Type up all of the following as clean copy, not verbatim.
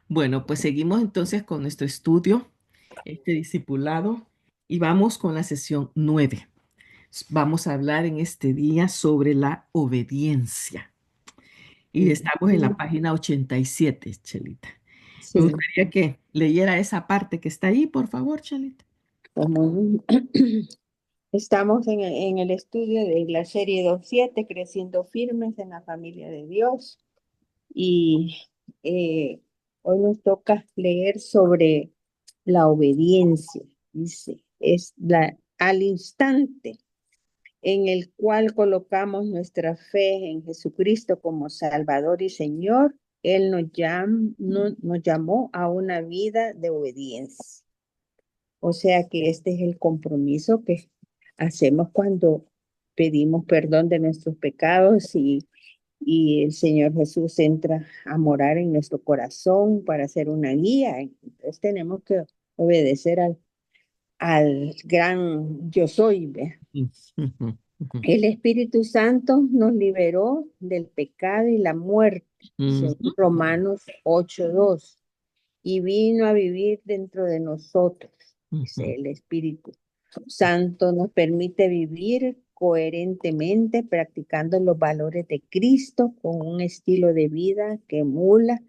Bueno, pues seguimos entonces con nuestro estudio, este discipulado, y vamos con la sesión 9. Vamos a hablar en este día sobre la obediencia. Y estamos en la Ujú. página 87, Chelita. Me Sí, gustaría que leyera esa parte que está ahí, por favor, Chelita. como estamos en el estudio de la serie 27, Creciendo Firmes en la Familia de Dios. Y eh, hoy nos toca leer sobre la obediencia. Dice, es al instante en el cual colocamos nuestra fe en Jesucristo como Salvador y Señor, Él nos llamó a una vida de obediencia. O sea que este es el compromiso que hacemos cuando pedimos perdón de nuestros pecados y el Señor Jesús entra a morar en nuestro corazón para ser una guía. Entonces tenemos que obedecer al gran yo soy. ¿Ve? Mm, ujú, ujú, El Espíritu Santo nos liberó del pecado y la muerte, según ujú. Romanos 8:2, y vino a vivir dentro de nosotros. Dice Ujú. el Espíritu Santo nos permite vivir coherentemente, practicando los valores de Cristo con un estilo de vida que emula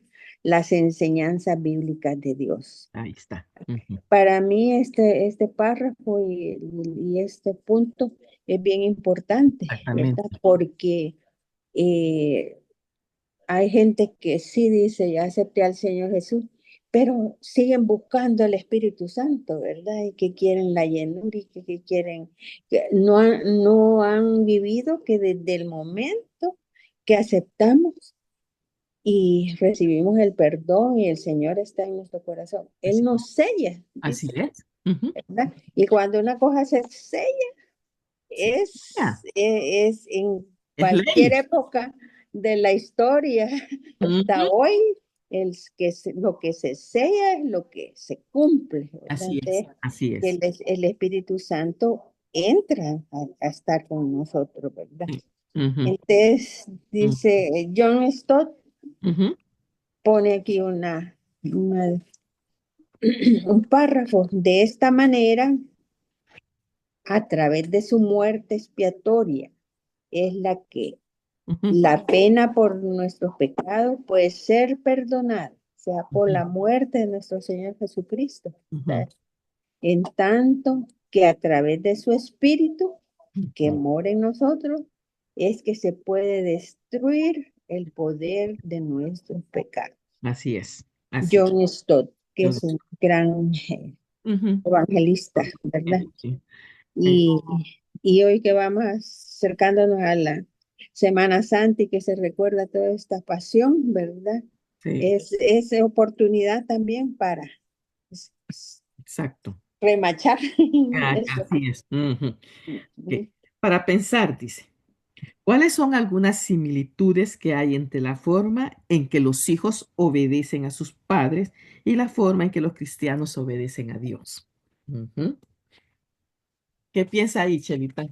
las enseñanzas bíblicas de Dios. Ahí está. Ujú. Para mí este párrafo y este punto es bien importante, ¿verdad? Exactamente. Porque eh, hay gente que sí dice, ya acepté al Señor Jesús, pero siguen buscando el Espíritu Santo, ¿verdad? Y que quieren la llenura y que quieren, que no han vivido que desde el momento que aceptamos y recibimos el perdón y el Señor está en nuestro corazón, Él Así, nos sella, así dice, es. Ujú. ¿verdad? Y cuando una cosa se sella, Sí. Ya, es en es cualquier ley. época de la historia hasta Ujú. hoy, lo que se sella es lo que se cumple, ¿verdad? Así es, Entonces, así el, es. el Espíritu Santo entra a estar con nosotros, ¿verdad? Sí. Ujú, Entonces, ujú, dice John Stott, ujú, pone aquí un párrafo. De esta manera, a través de su muerte expiatoria, es la que ujú, la pena por nuestros pecados puede ser perdonada, o sea, por ujú, la muerte de nuestro Señor Jesucristo. ujú, ¿Verdad? En tanto que a través de su Espíritu que ujú. mora en nosotros, es que se puede destruir el poder de nuestros pecados. Así es. Así. John Stott, que Yo- es un gran ujú. evangelista, ¿verdad? Sí. Eh, Y, y hoy que vamos acercándonos a la Semana Santa y que se recuerda toda esta pasión, ¿verdad? sí, Es oportunidad también para pues, exacto. remachar eso. Así es. Ujú. Ok. Para pensar, dice. ¿Cuáles son algunas similitudes que hay entre la forma en que los hijos obedecen a sus padres y la forma en que los cristianos obedecen a Dios? Ujú. ¿Qué piensa ahí, Chelita?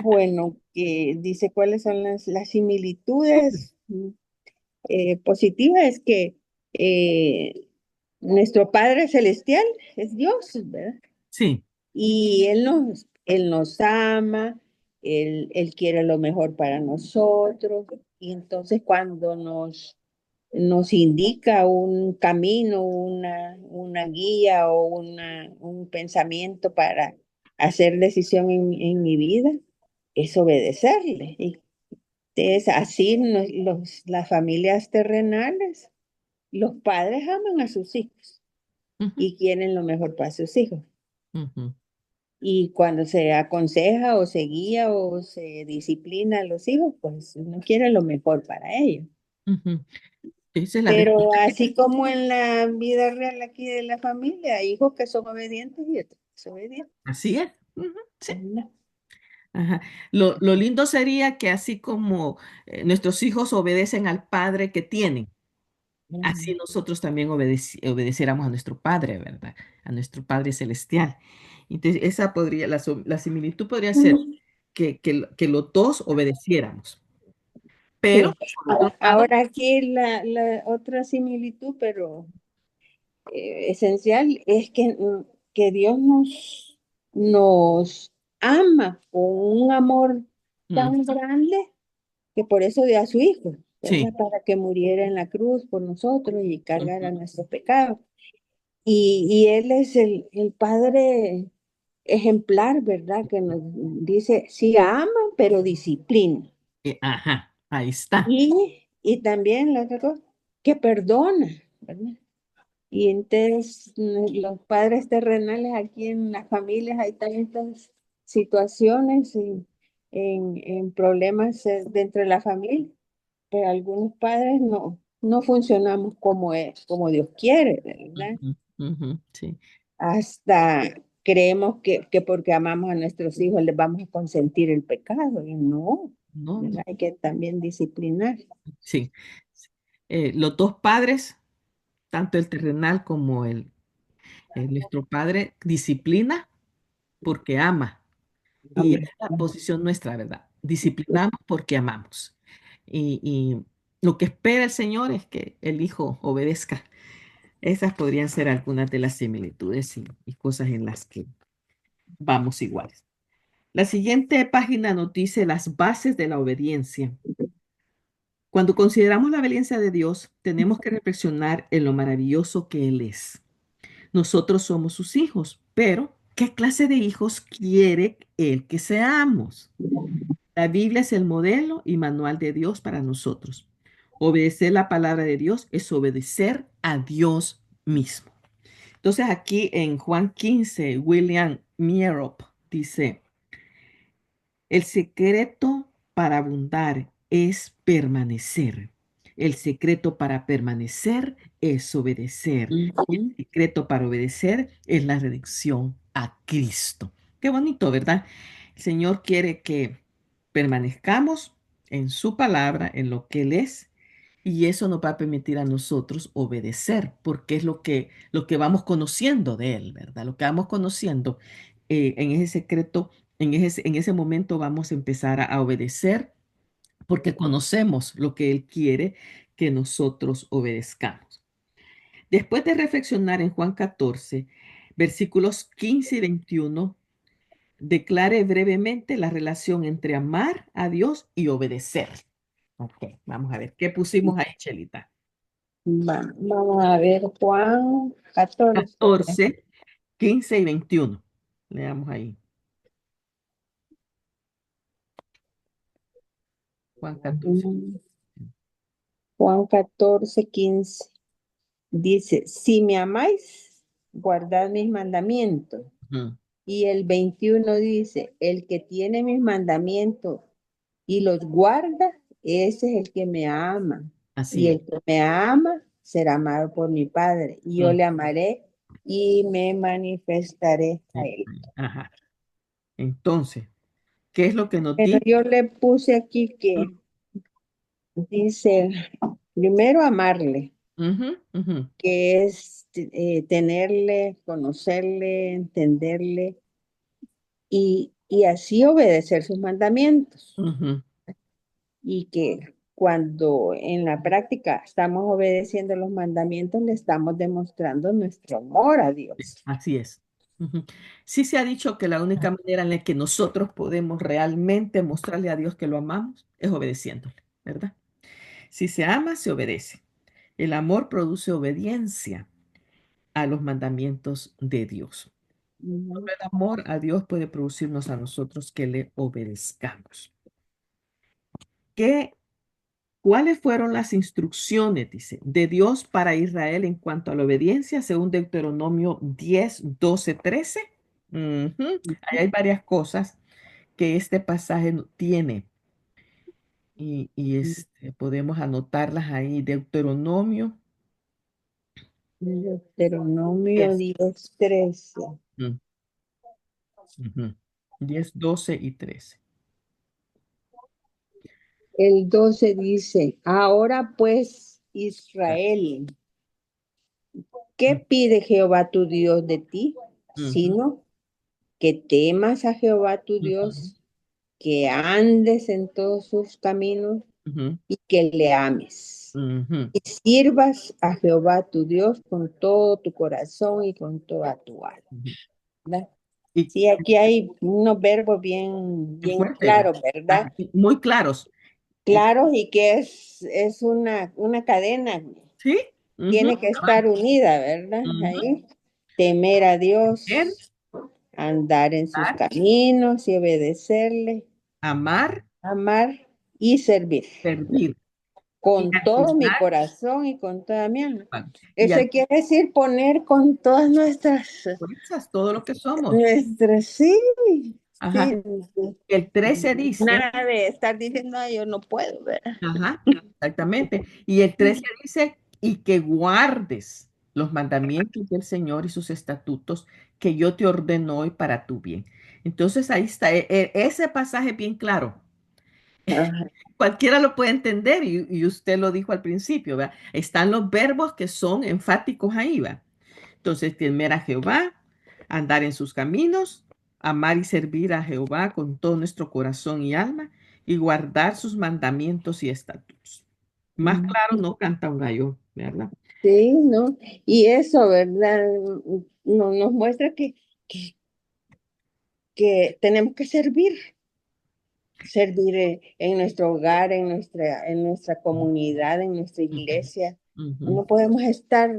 Bueno, que dice cuáles son las similitudes positivas, es que eh, nuestro Padre Celestial es Dios, ¿verdad? Sí. Y Él nos ama, Él quiere lo mejor para nosotros. Y entonces cuando nos indica un camino, una guía o un pensamiento para hacer decisión en mi vida, es obedecerle. Y es así las familias terrenales, los padres aman a sus hijos Ujú, y quieren lo mejor para sus hijos. ujú, Y cuando se aconseja o se guía o se disciplina a los hijos, pues uno quiere lo mejor para ellos. ujú. Esa es la Pero respuesta. así como en la vida real aquí de la familia, hay hijos que son obedientes y otros desobedientes. Así es. Ujú, sí. ¿Verdad? Ajá. Lo lindo sería que así como nuestros hijos obedecen al padre que tienen, así Ujú. nosotros también obedeciéramos a nuestro Padre, ¿verdad? A nuestro Padre Celestial. Entonces, esa podría, la similitud podría ser que los dos obedeciéramos, pero Sí. por otro lado, Ahora aquí la otra similitud, pero esencial, es que Dios nos ama con un amor mm, tan grande que por eso dio a su Hijo, ¿verdad? sí, Para que muriera en la cruz por nosotros y ujú, cargara nuestros pecados. Y Él es el Padre ejemplar, ¿verdad? Que nos dice, sí ama, pero disciplina. ajá, ahí está. Y también la otra cosa, que perdona, ¿verdad? Y entonces los padres terrenales aquí en las familias hay tantas situaciones en problemas dentro de la familia, pero algunos padres no funcionamos como es, como Dios quiere, ¿verdad? Ujú, ujú, sí, Hasta creemos que porque amamos a nuestros hijos les vamos a consentir el pecado, y no, no, no, ¿verdad? Hay que también disciplinar. sí. Los dos padres, tanto el terrenal como nuestro padre, disciplina porque ama. Y es Amén. la posición nuestra, ¿verdad? Disciplinamos porque amamos. Y lo que espera el Señor es que el Hijo obedezca. Esas podrían ser algunas de las similitudes y cosas en las que vamos iguales. La siguiente página nos dice las bases de la obediencia. Cuando consideramos la obediencia de Dios, tenemos que reflexionar en lo maravilloso que Él es. Nosotros somos sus hijos, pero ¿qué clase de hijos quiere Él que seamos? La Biblia es el modelo y manual de Dios para nosotros. Obedecer la palabra de Dios es obedecer a Dios mismo. Entonces aquí en Juan 15, William Mierop dice, el secreto para abundar es permanecer. El secreto para permanecer es obedecer. El Ujú. secreto para obedecer es la redención a Cristo. Qué bonito, ¿verdad? El Señor quiere que permanezcamos en su palabra, en lo que Él es, y eso nos va a permitir a nosotros obedecer, porque es lo que vamos conociendo de Él, ¿verdad? Lo que vamos conociendo en ese secreto, en ese momento vamos a empezar a obedecer, porque conocemos lo que Él quiere que nosotros obedezcamos. Después de reflexionar en Juan 14, versículos 15 y 21, declare brevemente la relación entre amar a Dios y obedecer. Ok, vamos a ver, ¿qué pusimos ahí, Chelita? Vamos a ver Juan 14. 14, 15 y 21. Leamos ahí. Juan 14. Mm, Juan 14:15 dice, si me amáis, guardad mis mandamientos. Ujú, Y el 21 dice, el que tiene mis mandamientos y los guarda, ese es el que me ama. así Y es. el que me ama será amado por mi Padre. Y yo Mm, le amaré y me manifestaré a él. ajá. Entonces, ¿qué es lo que nos Pero dice? yo le puse aquí que dice, primero amarle, Ujú, ujú, que es tenerle, conocerle, entenderle y así obedecer sus mandamientos. ujú. Y que cuando en la práctica estamos obedeciendo los mandamientos, le estamos demostrando nuestro amor a Dios. Así es. Ujú. Sí se ha dicho que la única manera en la que nosotros podemos realmente mostrarle a Dios que lo amamos es obedeciéndole, ¿verdad? Si se ama, se obedece. El amor produce obediencia a los mandamientos de Dios. Ujú. Solo el amor a Dios puede producirnos a nosotros que le obedezcamos. ¿Qué, cuáles fueron las instrucciones, dice, de Dios para Israel en cuanto a la obediencia, según Deuteronomio 10, 12, 13? Ujú. Ahí hay varias cosas que este pasaje tiene y podemos anotarlas ahí. Deuteronomio Deuteronomio 10, 10:13. mm, ujú, 10, 12 y 13. El 12 dice, ahora pues Israel, ¿qué pide Jehová tu Dios de ti? Ujú, Sino que temas a Jehová tu ujú, Dios, que andes en todos sus caminos ujú, y que le ames. ujú, Y sirvas a Jehová tu Dios con todo tu corazón y con toda tu alma. ujú. ¿Verdad? Y Sí, aquí hay unos verbos bien, qué bien fuerte, ¿verdad? claros, ¿verdad? Ajá, muy claros. Eh, Claros y que es una cadena, ¿Sí? Ujú, tiene que estar unida, ¿verdad? ujú. Ahí, temer a Ver, Dios, andar en sus dar, caminos y obedecerle, amar, amar y servir. servir y Con todo mi ayudar. corazón y con toda mi alma. Y Eso quiere decir poner con todas fuerzas, todo lo que somos. sí, Ajá. sí. El 13 dice, Nada de estar diciendo, "Ay, yo no puedo, ¿verdad?" ajá, exactamente. Y el 13 dice, y que guardes los mandamientos del Señor y sus estatutos que yo te ordeno hoy para tu bien. Entonces ahí está, ese pasaje bien claro. Ajá. Cualquiera lo puede entender y usted lo dijo al principio, ¿verdad? Están los verbos que son enfáticos ahí, ¿va? Entonces, temer a Jehová, andar en sus caminos, amar y servir a Jehová con todo nuestro corazón y alma y guardar sus mandamientos y estatutos. Más claro no canta un gallo, ¿verdad? Sí, ¿no? Y eso, ¿verdad? Nos muestra que, que tenemos que servir en nuestro hogar, en nuestra comunidad, en nuestra Ujú, iglesia. ujú. No podemos estar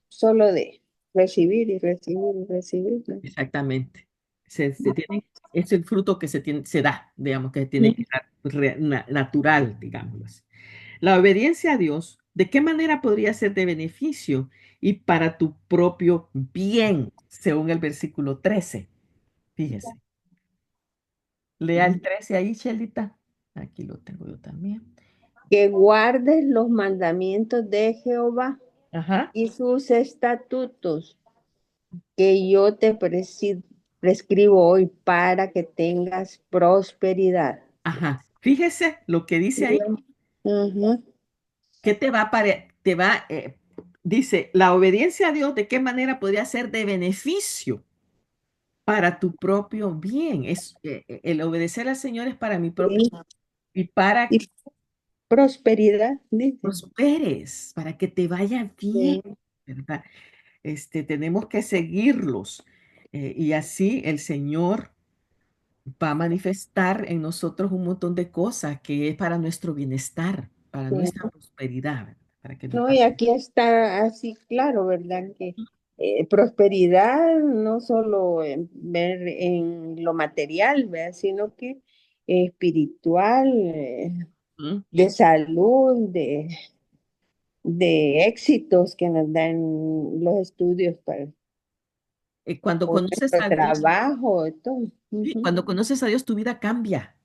solo de recibir y recibir y recibir, ¿no? Exactamente. Es el fruto que se da, digamos, que tiene que dar natural, digamos. La obediencia a Dios, ¿de qué manera podría ser de beneficio y para tu propio bien, según el versículo 13? Fíjese. Lea el 13 ahí, Chelita. Aquí lo tengo yo también. Que guardes los mandamientos de Jehová Ajá, y sus estatutos que yo te prescribo hoy para que tengas prosperidad. ajá. Fíjese lo que dice ahí, Ujú. que dice, la obediencia a Dios, ¿de qué manera podría ser de beneficio para tu propio bien? El obedecer al Señor es para mi propio Sí. y para Y que prosperidad, dice. prosperes, para que te vaya bien, Sí, ¿verdad? Tenemos que seguirlos y así el Señor va a manifestar en nosotros un montón de cosas que es para nuestro bienestar, para nuestra sí. prosperidad, ¿verdad? Para que nos No, y vaya. aquí está así claro, ¿verdad? Que prosperidad no solo en ver en lo material, ¿verdad? Sino que espiritual, ¿Mm? de salud, de éxitos que nos dan los estudios para Cuando conoces nuestro a Dios, trabajo, todo. sí, Ujú. cuando conoces a Dios, tu vida cambia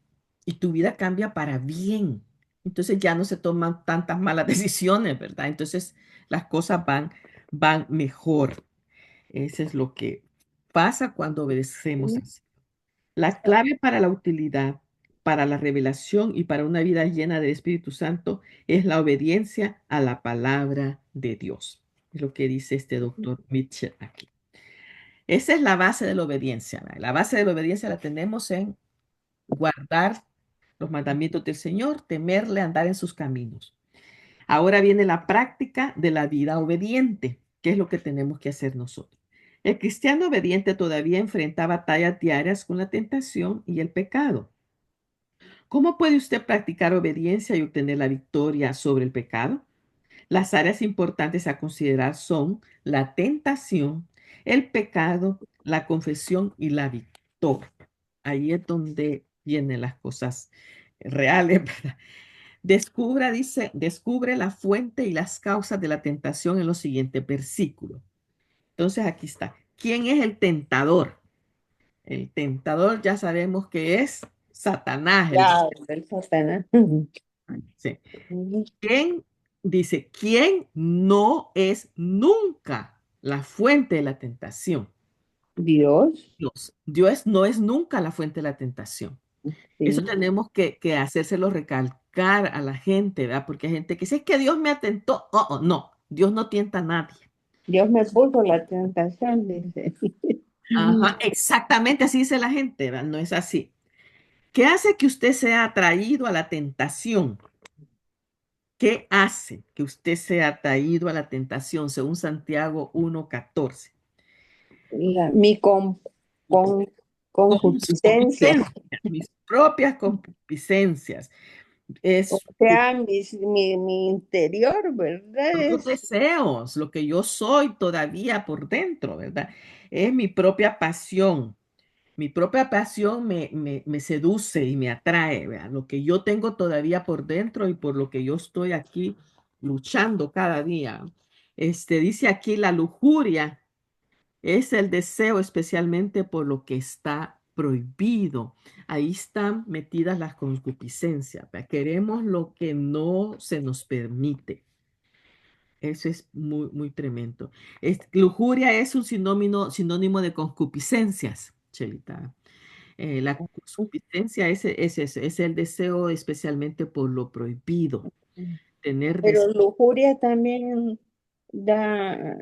y tu vida cambia para bien. Entonces ya no se toman tantas malas decisiones, ¿verdad? Entonces las cosas van mejor. Eso es lo que pasa cuando obedecemos Sí, así. La clave para la utilidad, para la revelación y para una vida llena del Espíritu Santo es la obediencia a la palabra de Dios. Es lo que dice este doctor Mitchell aquí. Esa es la base de la obediencia, ¿verdad? La base de la obediencia la tenemos en guardar los mandamientos del Señor, temerle, andar en sus caminos. Ahora viene la práctica de la vida obediente, que es lo que tenemos que hacer nosotros. El cristiano obediente todavía enfrenta batallas diarias con la tentación y el pecado. ¿Cómo puede usted practicar obediencia y obtener la victoria sobre el pecado? Las áreas importantes a considerar son la tentación, el pecado, la confesión y la victoria. Ahí es donde vienen las cosas reales, ¿verdad? Descubre la fuente y las causas de la tentación en los siguientes versículos. Entonces aquí está. ¿Quién es el tentador? El tentador ya sabemos que es Satanás, ya, el Satanás. sí. Ujú. ¿Quién dice, quién no es nunca la fuente de la tentación? Dios, Dios no es nunca la fuente de la tentación. Eso sí. tenemos que hacérselo recalcar a la gente, ¿verdad? Porque hay gente que dice, es que Dios me atentó. Oh, oh, no, Dios no tienta a nadie. Dios me puso la tentación, dice. Ajá, exactamente así dice la gente, ¿verdad? No es así. ¿Qué hace que usted sea atraído a la tentación? ¿Qué hace que usted sea atraído a la tentación según Santiago 1:14? Mi con- concupiscencia, Concupiscencias, mis propias concupiscencias. o Es sea, mi interior, ¿verdad? son los deseos, lo que yo soy todavía por dentro, ¿verdad? Es mi propia pasión. Mi propia pasión me seduce y me atrae, ¿verdad? Lo que yo tengo todavía por dentro y por lo que yo estoy aquí luchando cada día. Dice aquí la lujuria es el deseo especialmente por lo que está prohibido. Ahí están metidas las concupiscencias, ¿verdad? Queremos lo que no se nos permite. Eso es muy, muy tremendo. Lujuria es un sinónimo de concupiscencias, Chelita. La concupiscencia es el deseo especialmente por lo prohibido, tener Pero deseo. lujuria también da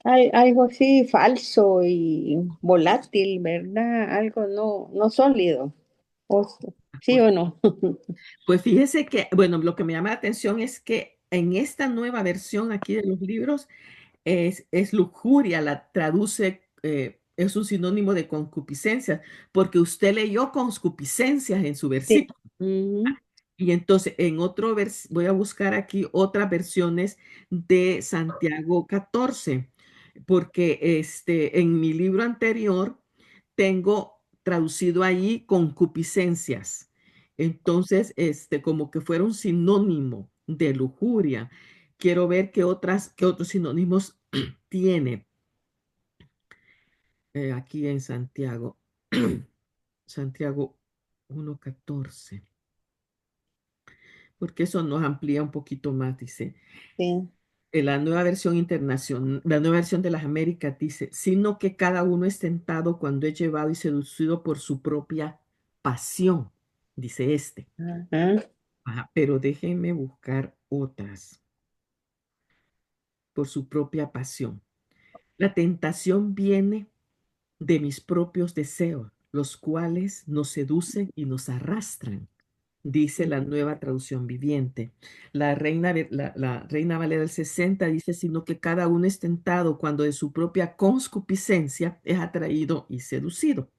algo así falso y volátil, ¿verdad? Algo no sólido. ¿Sí o no? Pues fíjese que, bueno, lo que me llama la atención es que en esta nueva versión aquí de los libros es lujuria, la traduce, es un sinónimo de concupiscencia, porque usted leyó concupiscencias en su Sí. versículo. Ujú. Y entonces, voy a buscar aquí otras versiones de Santiago 14, porque en mi libro anterior tengo traducido ahí concupiscencias. Entonces, como que fuera un sinónimo de lujuria. Quiero ver qué otros sinónimos tiene aquí en Santiago. Santiago 1:14, porque eso nos amplía un poquito más, dice. Sí. La nueva versión internacional, la nueva versión de las Américas dice, sino que cada uno es tentado cuando es llevado y seducido por su propia pasión, dice este. Ajá. Ajá, pero déjenme buscar otras, por su propia pasión. La tentación viene de mis propios deseos, los cuales nos seducen y nos arrastran, dice la nueva traducción viviente. La Reina Valera del 60 dice, sino que cada uno es tentado cuando de su propia concupiscencia es atraído y seducido.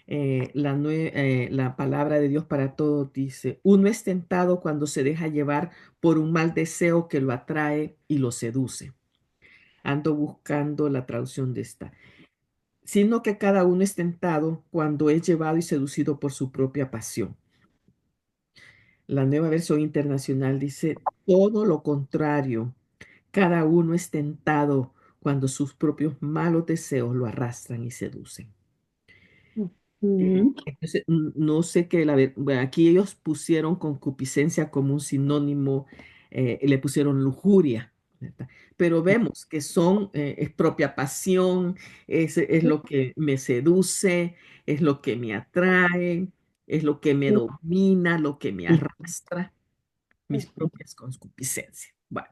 La palabra de Dios para todos dice, uno es tentado cuando se deja llevar por un mal deseo que lo atrae y lo seduce. Ando buscando la traducción de esta. Sino que cada uno es tentado cuando es llevado y seducido por su propia pasión. La nueva versión internacional dice todo lo contrario. Cada uno es tentado cuando sus propios malos deseos lo arrastran y seducen. Ujú. Entonces, no sé qué, bueno, aquí ellos pusieron concupiscencia como un sinónimo, le pusieron lujuria, ¿verdad? Pero vemos que es propia pasión, es lo que me seduce, es lo que me atrae, es lo que me domina, lo que me arrastra, mis propias concupiscencias. Bueno,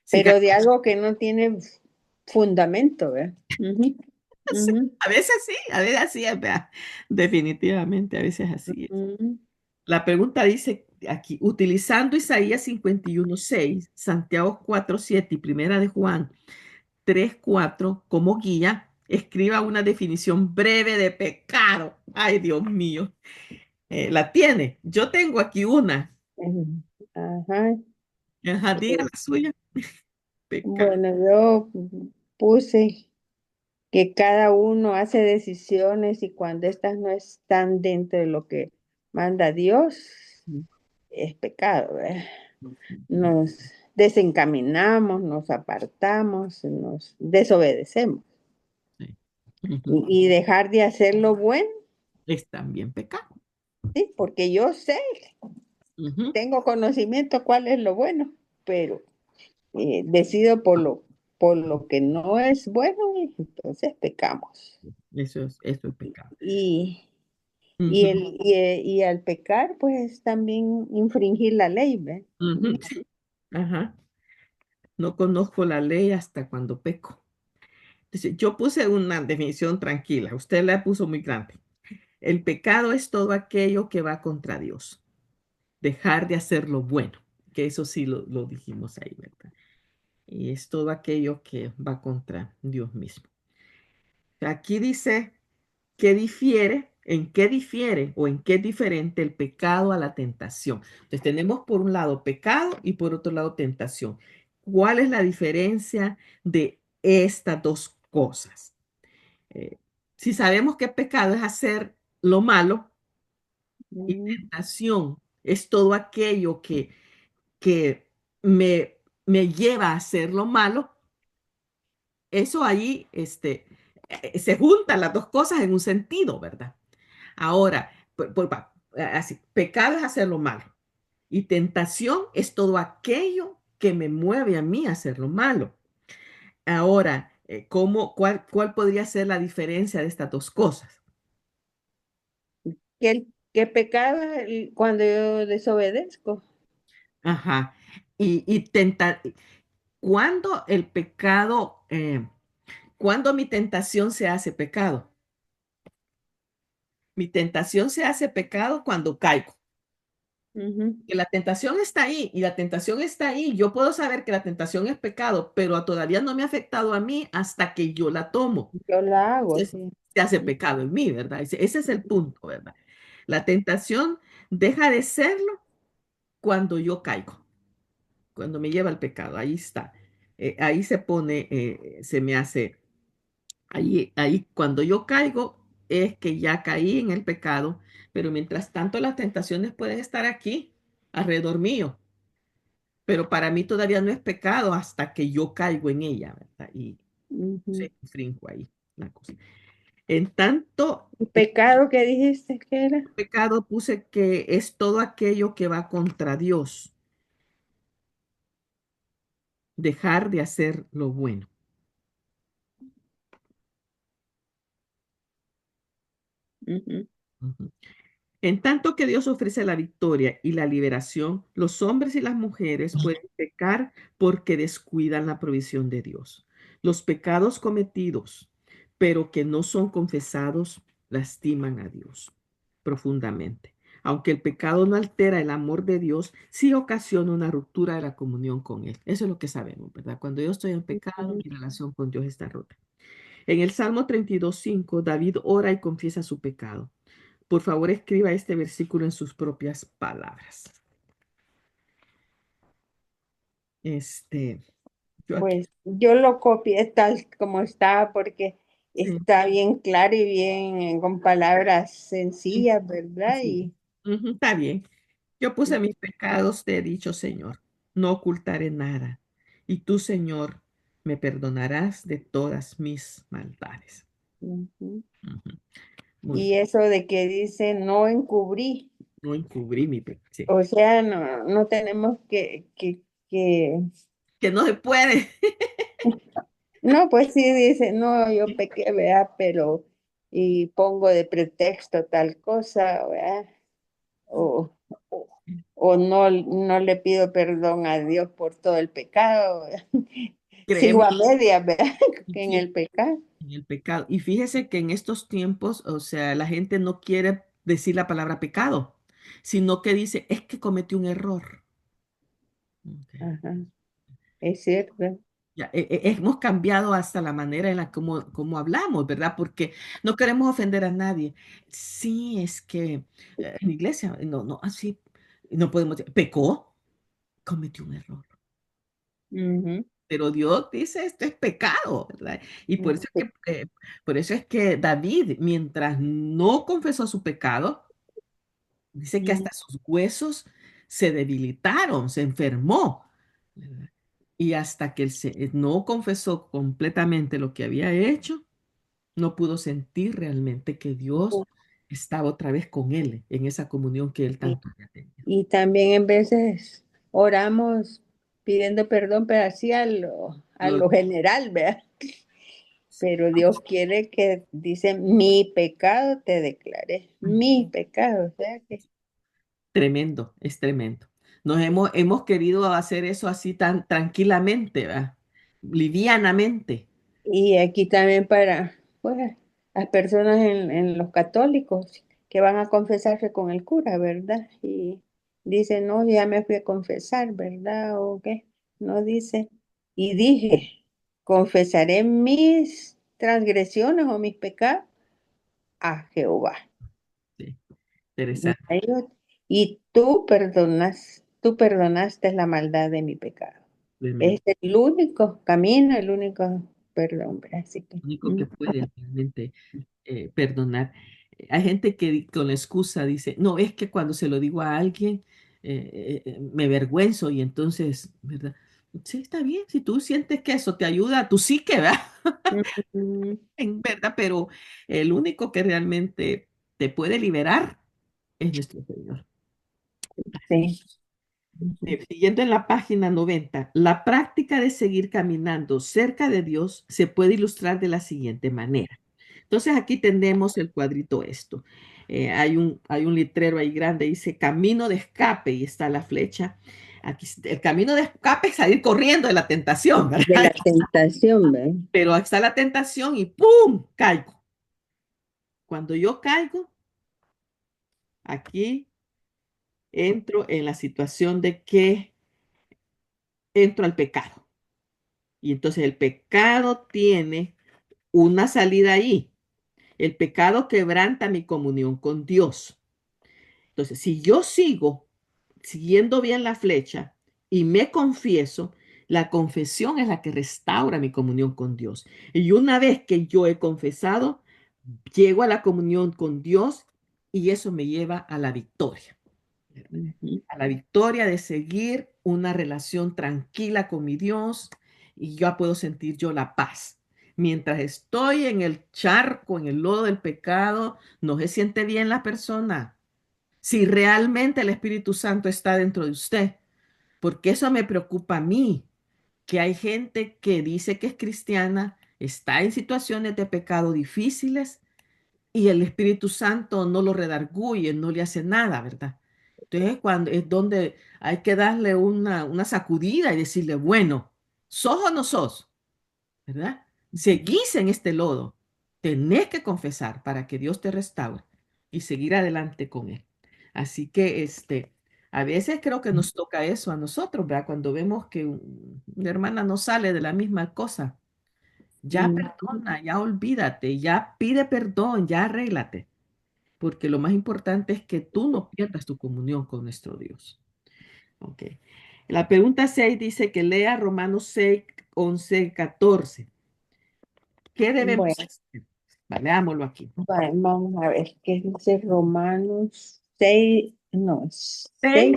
siga. Pero de algo que no tiene fundamento, ¿verdad? Ujú. Ujú. A veces sí, a veces así es, vea. Definitivamente, a veces así es. Ujú. La pregunta dice aquí, utilizando Isaías 51:6, Santiago 4:7 y Primera de Juan 3:4 como guía, escriba una definición breve de pecado. Ay, Dios mío, la tiene. Yo tengo aquí una. Ajá. Ajá, diga la suya. Pecado. Bueno, yo puse que cada uno hace decisiones y cuando éstas no están dentro de lo que manda Dios, es pecado, ¿verdad? Nos desencaminamos, nos apartamos, nos desobedecemos. Sí. Ujú. Y dejar de hacer lo bueno, Es también pecado. sí, porque yo sé, Ujú. tengo conocimiento cuál es lo bueno, pero decido por lo que no es bueno, y entonces pecamos. Eso es pecado. Y, Ujú, y al pecar, pues también infringir la ley, ¿ve? ujú, sí. Ajá. No conozco la ley hasta cuando peco. Entonces, yo puse una definición tranquila, usted la puso muy grande. El pecado es todo aquello que va contra Dios, dejar de hacer lo bueno. que eso sí lo dijimos ahí, ¿verdad? Y es todo aquello que va contra Dios mismo. Aquí dice que difiere, en qué difiere o en qué es diferente el pecado a la tentación. Entonces tenemos por un lado pecado y por otro lado tentación. ¿Cuál es la diferencia de estas dos cosas? Eh, si sabemos que pecado es hacer lo malo y Mm. tentación es todo aquello que me lleva a hacer lo malo, eso ahí se juntan las dos cosas en un sentido, ¿verdad? Ahora, así, pecado es hacer lo malo y tentación es todo aquello que me mueve a mí a hacer lo malo. Ahora, cuál podría ser la diferencia de estas dos cosas? ¿Qué pecado cuando yo desobedezco? Ajá. Y cuando el pecado, cuando mi tentación se hace pecado. Mi tentación se hace pecado cuando caigo. Ujú. Que la tentación está ahí y la tentación está ahí. Yo puedo saber que la tentación es pecado, pero todavía no me ha afectado a mí hasta que yo la tomo. Yo la hago, Entonces, sí. se hace pecado en mí, ¿verdad? Ese es el punto, ¿verdad? La tentación deja de serlo cuando yo caigo, cuando me lleva al pecado. Ahí está. Ahí se pone, se me hace, ahí cuando yo caigo es que ya caí en el pecado, pero mientras tanto las tentaciones pueden estar aquí, alrededor mío. Pero para mí todavía no es pecado hasta que yo caigo en ella, ¿verdad? Y Ujú. se infringo ahí la cosa. En tanto, ¿El pecado que dijiste que era? pecado puse que es todo aquello que va contra Dios, dejar de hacer lo bueno. Ujú. Ujú. En tanto que Dios ofrece la victoria y la liberación, los hombres y las mujeres pueden pecar porque descuidan la provisión de Dios. Los pecados cometidos, pero que no son confesados, lastiman a Dios profundamente. Aunque el pecado no altera el amor de Dios, sí ocasiona una ruptura de la comunión con Él. Eso es lo que sabemos, ¿verdad? Cuando yo estoy en pecado, Ujú. mi relación con Dios está rota. En el Salmo 32:5, David ora y confiesa su pecado. Por favor, escriba este versículo en sus propias palabras. Este, yo aquí, Pues yo lo copié tal como está porque sí, está bien claro y bien con palabras sí, sencillas, ¿verdad? sí. Ujú, está bien. Yo puse mis pecados, te he dicho, Señor, no ocultaré nada. Y tú, Señor, me perdonarás de todas mis maldades. Ujú. Ujú, muy Y bien. eso de que dice no encubrí, No encubrí mi pecado. Sí. o sea, no tenemos que Que no se puede. no, pues sí dice, no, yo pequé, vea, pero, y pongo de pretexto tal cosa, vea, o, o, o no le pido perdón a Dios por todo el pecado, ¿verdad? Sigo Creemos a medias, vea, en sí, el pecado. en el pecado. Y fíjese que en estos tiempos, o sea, la gente no quiere decir la palabra pecado, sino que dice, es que cometí un error. Ok. Ajá, es cierto. Ya, hemos cambiado hasta la manera en la como hablamos, ¿verdad? Porque no queremos ofender a nadie. Sí, es que en la iglesia, no, no, así, no podemos decir, pecó, cometió un error. Ujú. Pero Dios dice, esto es pecado, ¿verdad? Y Sí. por eso es que David, mientras no confesó su pecado, dice que Ujú. hasta sus huesos se debilitaron, se enfermó, ¿verdad? Y hasta que él no confesó completamente lo que había hecho, no pudo sentir realmente que Dios estaba otra vez con él en esa comunión que él Y, tanto había tenido. y también en veces oramos pidiendo perdón, pero así a Lo- lo general, ¿verdad? Pero Dios quiere que dice, mi pecado te declaré, mi pecado, o sea que, Tremendo, es tremendo. Hemos querido hacer eso así tan tranquilamente, ¿verdad? Livianamente. y aquí también para, pues, las personas en los católicos que van a confesarse con el cura, ¿verdad? Dice, no, ya me fui a confesar, ¿verdad? ¿O qué? No dice. Y dije, confesaré mis transgresiones o mis pecados a Jehová. Sí, Y interesante. ahí y tú perdonaste la maldad de mi pecado. Tremendo. Es el único camino, el único perdón. Así que, Lo único que puede realmente perdonar. Hay gente que con la excusa dice, no, es que cuando se lo digo a alguien me avergüenzo y entonces, ¿verdad? Sí, está bien, si tú sientes que eso te ayuda a tu psique, ¿verdad? ujú, En verdad, pero el único que realmente te puede liberar es nuestro Señor. sí. Ujú, Siguiendo en la página 90, la práctica de seguir caminando cerca de Dios se puede ilustrar de la siguiente manera. Entonces aquí tenemos el cuadrito esto. Hay un letrero ahí grande, dice camino de escape y está la flecha. Aquí, el camino de escape es salir corriendo de la tentación, de ¿verdad? la tentación, ¿ve? Pero aquí está la tentación y ¡pum! Caigo. Cuando yo caigo, aquí entro en la situación de que entro al pecado. Y entonces el pecado tiene una salida ahí. El pecado quebranta mi comunión con Dios. Entonces, si yo sigo siguiendo bien la flecha y me confieso, la confesión es la que restaura mi comunión con Dios. Y una vez que yo he confesado, llego a la comunión con Dios y eso me lleva a la victoria. Ujú, A la victoria de seguir una relación tranquila con mi Dios y ya puedo sentir yo la paz. Mientras estoy en el charco, en el lodo del pecado, no se siente bien la persona. Si realmente el Espíritu Santo está dentro de usted, porque eso me preocupa a mí, que hay gente que dice que es cristiana, está en situaciones de pecado difíciles y el Espíritu Santo no lo redarguye, no le hace nada, ¿verdad? Entonces, cuando es donde hay que darle una sacudida y decirle, bueno, ¿sos o no sos? ¿Verdad? Seguís en este lodo, tenés que confesar para que Dios te restaure y seguir adelante con él. Así que a veces creo que nos toca eso a nosotros, ¿verdad? Cuando vemos que una hermana no sale de la misma cosa, ya ujú, perdona, ya olvídate, ya pide perdón, ya arréglate, porque lo más importante es que tú no pierdas tu comunión con nuestro Dios. Ok. La pregunta 6 dice que lea Romanos 6, 11, 14. ¿Qué debemos bueno, hacer? Leámoslo aquí. vamos a ver qué dice Romanos 6 no, 6 6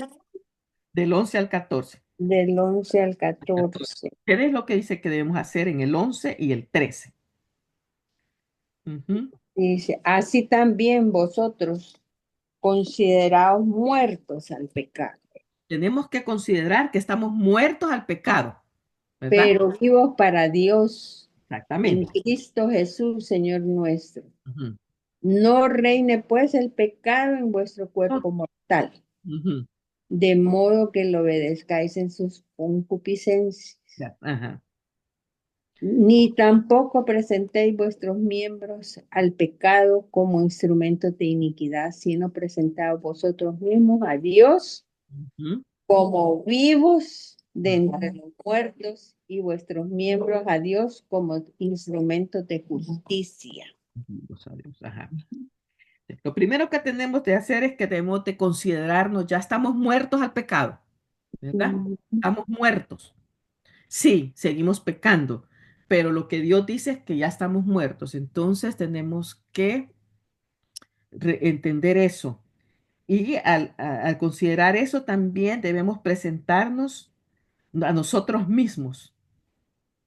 del 11 al 14. del 11 al 14. 14. ¿Qué es lo que dice que debemos hacer en el 11 y el 13? Ujú. Dice, así también vosotros consideraos muertos al pecado, Tenemos que considerar que estamos muertos al pecado, ¿verdad? pero vivos para Dios en Exactamente. Cristo Jesús, Señor nuestro. Ujú. No reine pues el pecado en vuestro Oh, cuerpo mortal, ujú. de modo que lo obedezcáis en sus concupiscencias, Ya, ajá. ni tampoco presentéis vuestros miembros al pecado como instrumentos de iniquidad, sino presentaos vosotros mismos a Dios Ujú. como vivos de Ujú. entre los muertos y vuestros miembros a Dios como instrumentos de justicia. Bendito sea Dios, ajá. Lo primero que tenemos de hacer es que debemos de considerarnos, ya estamos muertos al pecado, ¿verdad? Ujú, Estamos muertos. Sí, seguimos pecando, pero lo que Dios dice es que ya estamos muertos. Entonces tenemos que entender eso. Y al considerar eso también debemos presentarnos a nosotros mismos,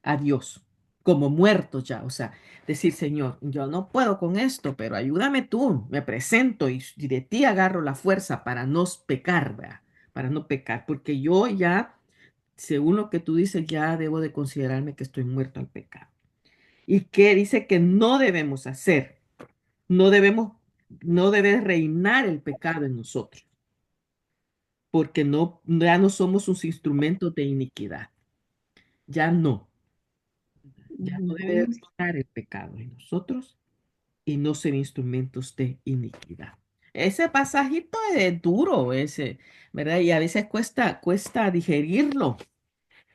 a Dios, como muertos ya. O sea, decir, Señor, yo no puedo con esto, pero ayúdame tú. Me presento y de ti agarro la fuerza para no pecar, ¿verdad? Para no pecar, porque yo ya, según lo que tú dices, ya debo de considerarme que estoy muerto al pecado. Y que dice que no debemos hacer, no debemos, no debe reinar el pecado en nosotros, porque no, ya no somos sus instrumentos de iniquidad, ya no debe ujú, reinar el pecado en nosotros y no ser instrumentos de iniquidad. ese pasajito es duro, ese, ¿verdad? Y a veces cuesta digerirlo,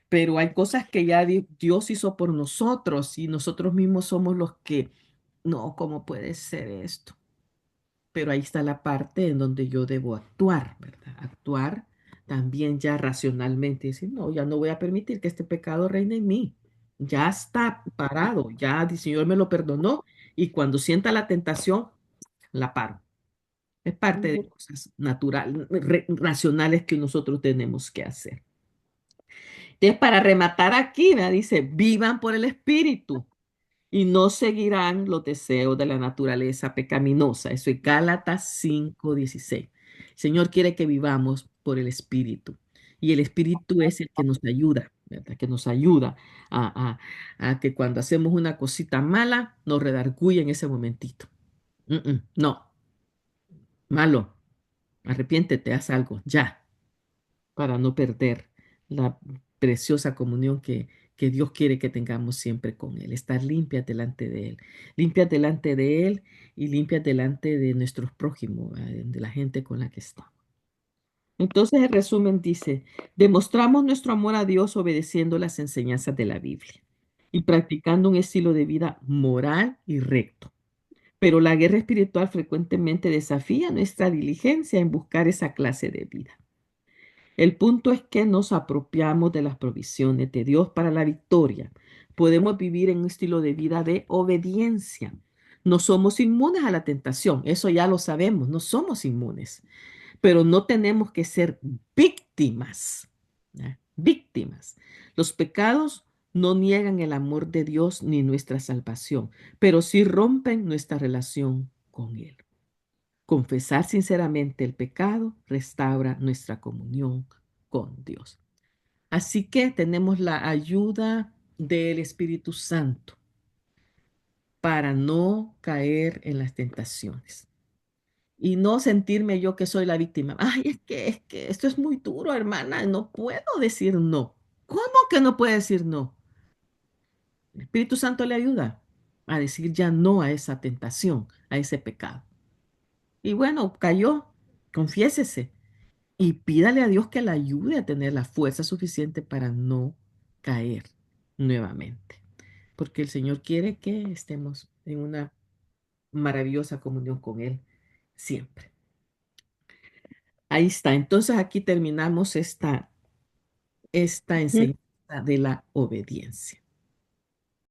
pero hay cosas que ya Dios hizo por nosotros y nosotros mismos somos los que, no, ¿cómo puede ser esto? Pero ahí está la parte en donde yo debo actuar, ¿verdad? Actuar también ya racionalmente, decir, no, ya no voy a permitir que este pecado reine en mí. Ya está parado, ya el Señor me lo perdonó y cuando sienta la tentación, la paro. Es parte de Ujú, cosas naturales, racionales que nosotros tenemos que hacer. Entonces, para rematar aquí, ¿verdad? Dice, vivan por el Espíritu y no seguirán los deseos de la naturaleza pecaminosa. Eso es Gálatas 5:16. El Señor quiere que vivamos por el Espíritu. Y el Espíritu es el que nos ayuda, ¿verdad? Que nos ayuda a que cuando hacemos una cosita mala, nos redarguye en ese momentito. No, malo, arrepiéntete, haz algo, ya, para no perder la preciosa comunión que Dios quiere que tengamos siempre con Él, estar limpias delante de Él y limpias delante de nuestros prójimos, de la gente con la que estamos. Entonces, el resumen dice, demostramos nuestro amor a Dios obedeciendo las enseñanzas de la Biblia y practicando un estilo de vida moral y recto. Pero la guerra espiritual frecuentemente desafía nuestra diligencia en buscar esa clase de vida. El punto es que nos apropiamos de las provisiones de Dios para la victoria. Podemos vivir en un estilo de vida de obediencia. No somos inmunes a la tentación, eso ya lo sabemos, no somos inmunes, pero no tenemos que ser víctimas. ¿Ya? Víctimas. Los pecados no niegan el amor de Dios ni nuestra salvación, pero sí rompen nuestra relación con Él. Confesar sinceramente el pecado restaura nuestra comunión con Dios. Así que tenemos la ayuda del Espíritu Santo para no caer en las tentaciones y no sentirme yo que soy la víctima. Ay, es que esto es muy duro, hermana, no puedo decir no. ¿Cómo que no puede decir no? El Espíritu Santo le ayuda a decir ya no a esa tentación, a ese pecado. Y bueno, cayó, confiésese y pídale a Dios que le ayude a tener la fuerza suficiente para no caer nuevamente. Porque el Señor quiere que estemos en una maravillosa comunión con Él siempre. Ahí está. Entonces aquí terminamos esta ujú. enseñanza de la obediencia.